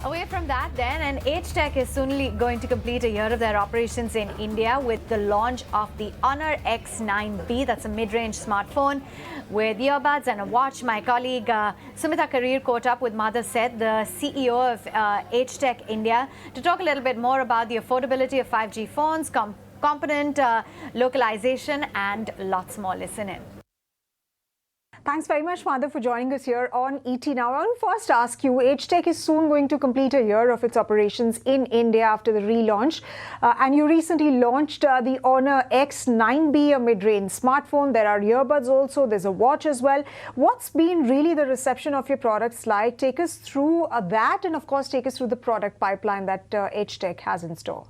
Away from that then, and HTech is soon going to complete a year of their operations in India with the launch of the Honor X9b. That's a mid-range smartphone with earbuds and a watch. My colleague Sumita Karir caught up with Madhav Seth, the CEO of HTech India, to talk a little bit more about the affordability of 5G phones, component localization and lots more. Listen in. Thanks very much, Madhav, for joining us here on ET Now. I want to first ask you, HTech is soon going to complete a year of its operations in India after the relaunch. And you recently launched the Honor X9b, a mid-range smartphone. There are earbuds also. There's a watch as well. What's been really the reception of your products like? Take us through that and, of course, take us through the product pipeline that HTech has in store.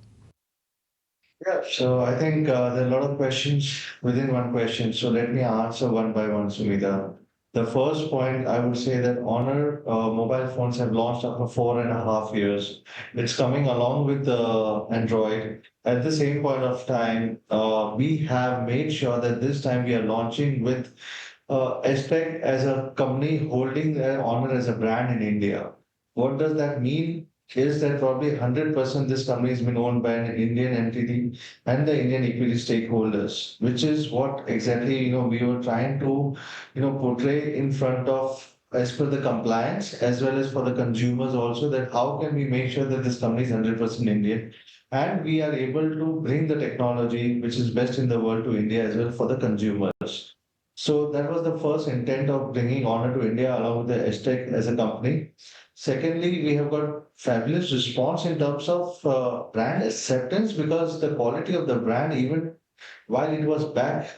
Yeah, so I think there are a lot of questions within one question. So let me answer one by one, Sumita. The first point, I would say that Honor mobile phones have launched after 4.5 years. It's coming along with Android. At the same point of time, we have made sure that this time we are launching with HTech as a company holding Honor as a brand in India. What does that mean? Is that probably 100% this company has been owned by an Indian entity and the Indian equity stakeholders, which is what exactly we were trying to portray in front of, as per the compliance as well as for the consumers also, that how can we make sure that this company is 100% Indian and we are able to bring the technology which is best in the world to India as well for the consumers. So that was the first intent of bringing Honor to India along with the HTech as a company. Secondly, we have got fabulous response in terms of brand acceptance because the quality of the brand, even while it was back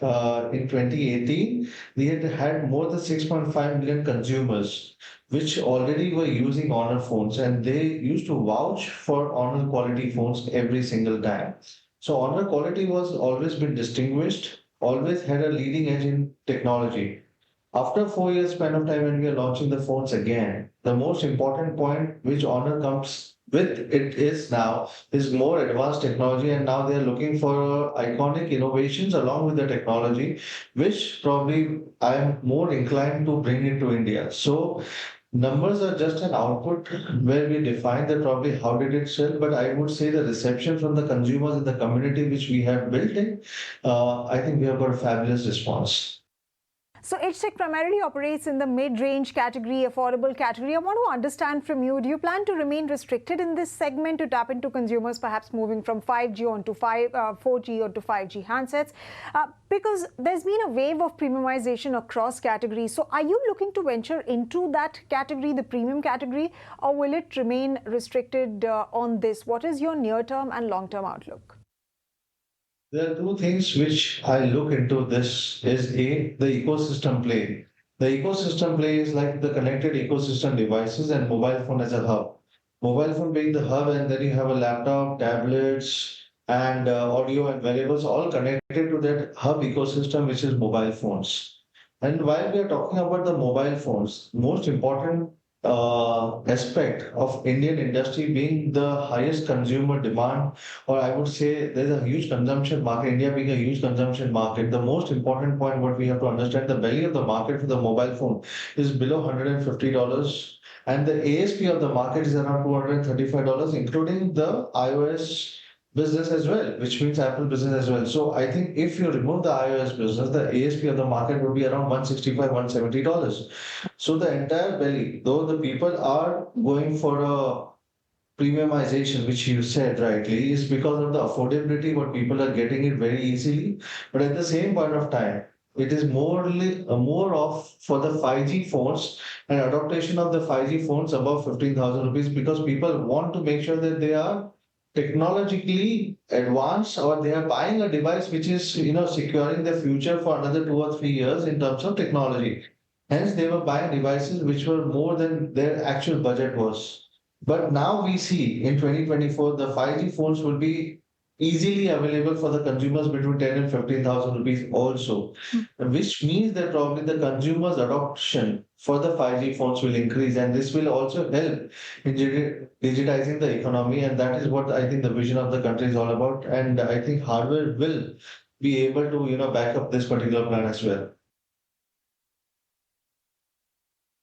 in 2018, we had more than 6.5 million consumers which already were using Honor phones and they used to vouch for Honor quality phones every single time. So Honor quality was always been distinguished, always had a leading edge in technology. After 4 years span of time when we are launching the phones again, the most important point which Honor comes with it is now is more advanced technology and now they are looking for iconic innovations along with the technology, which probably I am more inclined to bring into India. So numbers are just an output where we define that probably how did it sell, but I would say the reception from the consumers in the community which we have built in, I think we have got a fabulous response. So HTech primarily operates in the mid-range category, affordable category. I want to understand from you, do you plan to remain restricted in this segment to tap into consumers perhaps moving from 5G onto 4G onto 5G handsets? Because there's been a wave of premiumization across categories. So are you looking to venture into that category, the premium category, or will it remain restricted on this? What is your near-term and long-term outlook? There are two things which I look into this is the ecosystem play. The ecosystem play is like the connected ecosystem devices and mobile phone as a hub. Mobile phone being the hub and then you have a laptop, tablets and audio and wearables all connected to that hub ecosystem which is mobile phones. And while we are talking about the mobile phones, most important aspect of Indian industry being the highest consumer demand, or I would say there's a huge consumption market, India being a huge consumption market. The most important point, what we have to understand, the belly of the market for the mobile phone is below $150, and the ASP of the market is around $235, including the iOS business as well, which means Apple business as well. So I think if you remove the iOS business, the ASP of the market would be around $165, $170. So the entire belly, though the people are going for a premiumization, which you said rightly, is because of the affordability, what people are getting it very easily. But at the same point of time, it is more of for the 5G phones and adaptation of the 5G phones above 15,000 rupees because people want to make sure that they are technologically advanced or they are buying a device which is securing the future for another 2 or 3 years in terms of technology. Hence they were buying devices which were more than their actual budget was. But now we see in 2024 the 5G phones will be easily available for the consumers between 10 and 15,000 rupees also, which means that probably the consumers adoption for the 5G phones will increase and this will also help in digitizing the economy, and that is what I think the vision of the country is all about, and I think hardware will be able to back up this particular plan as well.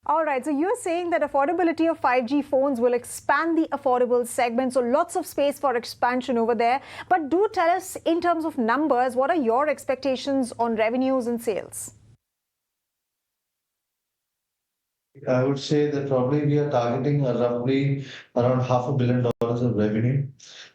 All right, so you're saying that affordability of 5G phones will expand the affordable segment, so lots of space for expansion over there. But do tell us, in terms of numbers, what are your expectations on revenues and sales? I would say that probably we are targeting roughly around $500 million of revenue.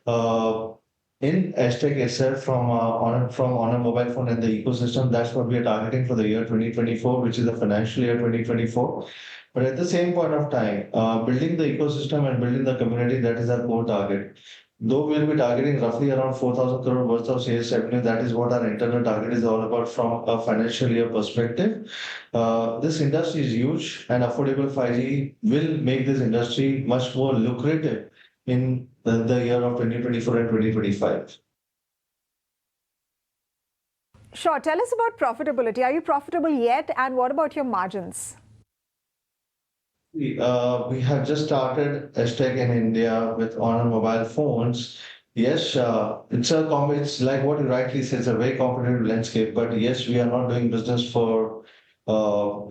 Uh, in HTech itself from on a mobile phone and the ecosystem, that's what we are targeting for the year 2024, which is the financial year 2024. But at the same point of time, building the ecosystem and building the community, that is our core target. Though we'll be targeting roughly around 4,000 crore worth of sales revenue, that is what our internal target is all about from a financial year perspective. This industry is huge, and affordable 5G will make this industry much more lucrative in the year of 2024 and 2025. Sure, tell us about profitability. Are you profitable yet? And what about your margins? We have just started HTech in India with on mobile phones. Yes, it's like what you rightly said, it's a very competitive landscape. But yes, we are not doing business for uh,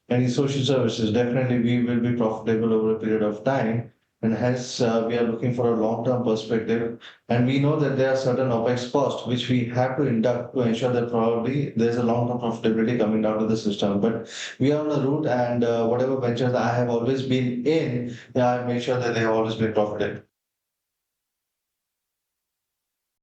any social services. Definitely, we will be profitable over a period of time, and hence we are looking for a long-term perspective. And we know that there are certain OPEX costs which we have to induct to ensure that probably there's a long-term profitability coming down to the system. But we are on the route, and whatever ventures I have always been in, yeah, I make sure that they have always been profitable.